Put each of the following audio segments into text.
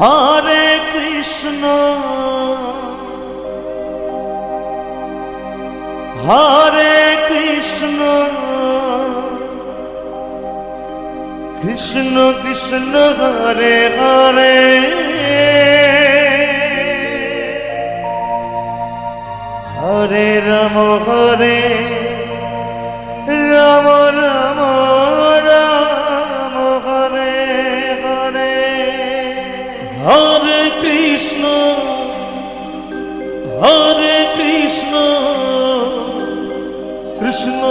Hare Krishna Hare Krishna Krishna Krishna Hare Hare Hare Ram Hare Ram Ram Ram Hare Hare Hare Krishna Krishna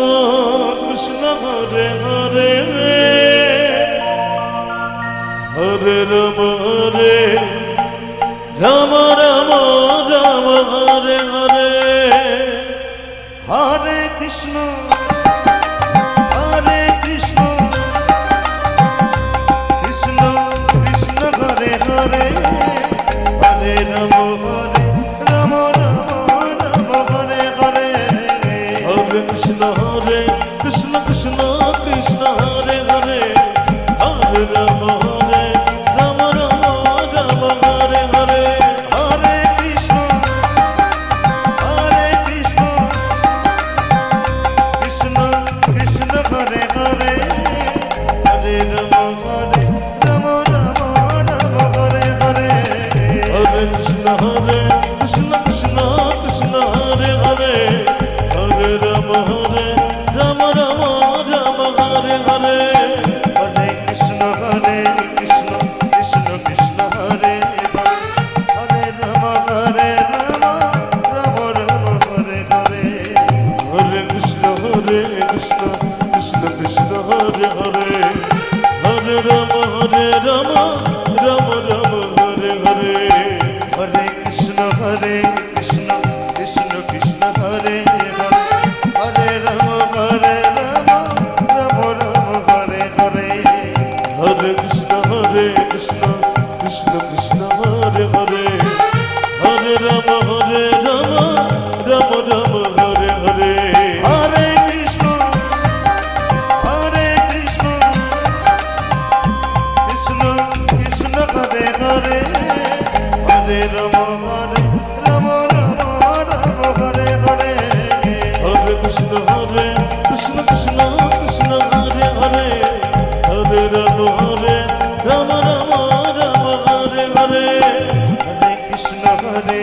Krishna Hare Hare Hare Ram Ram Ram Ram Hare Hare Hare Krishna Krishna Krishna Hare Hare Hare Ram Ram Ram Hare Hare Hare Krishna Krishna Krishna Krishna Hare Hare Hare Ram Ram Ram Ram Hare Hare Hare Krishna Krishna Krishna Hare Hare Hare Ram Ram Ram Ram Hare Hare Hare Krishna Krishna Krishna Krishna Hare Hare Hare Ram Ram Ram Ram Hare Hare Hare Krishna Krishna Krishna Hare Hare Ram Ram Ram Hare Hare Hare Krishna Krishna Krishna Hare Hare Hare Ram Ram Ram Hare Hare Hare Krishna Krishna Krishna Hare Hare Ram Ram Ram Hare Hare Hare Krishna Krishna Krishna Hare Hare Hare Ram Ram Ram Hare Hare Hare Krishna Krishna Krishna Hare Hare Hare Ram Ram Ram Hare Hare Hare Krishna Krishna Krishna Hare Hare Hare Ram Ram Ram Hare Hare Hare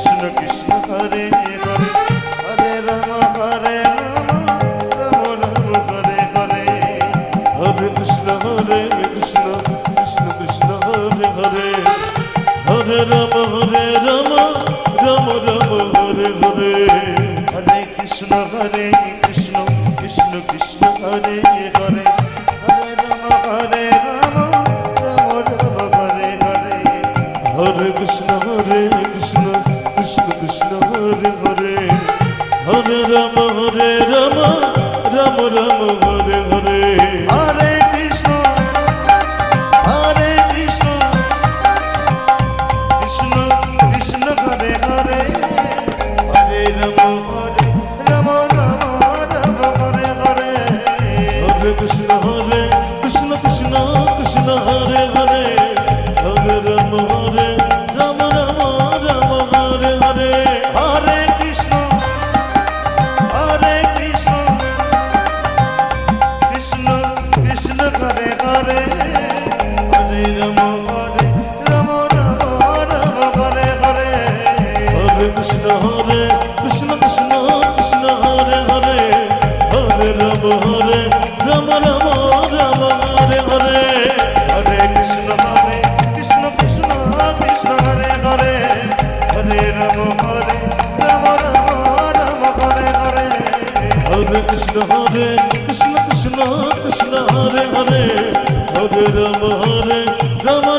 Krishna Krishna Hare Hare Hare Ram Ram Ram Hare Hare Hare Krishna Krishna Krishna Hare Hare Hare Ram Ram Ram Hare Hare Hare Krishna Krishna Krishna Hare Hare Hare Ram Ram Ram Hare Hare Hare Krishna Krishna Krishna Hare Hare Hare Ram Ram Ram Hare Hare Hare Krishna Krishna Krishna Hare Hare Hare Ram Ram Ram Hare Hare Hare Krishna Krishna Krishna Hare Hare Hare Ram Ram Ram Hare Hare Hare Krishna Krishna Krishna Hare Hare Hare Ram Ram Ram Hare Hare Hare Krishna Krishna Krishna Hare Hare Hare Ram Ram Ram Hare Hare Hare Krishna Krishna Krishna Hare Hare Hare Ram Ram Ram Hare Hare Hare Krishna Krishna Krishna Hare Hare Hare Ram Ram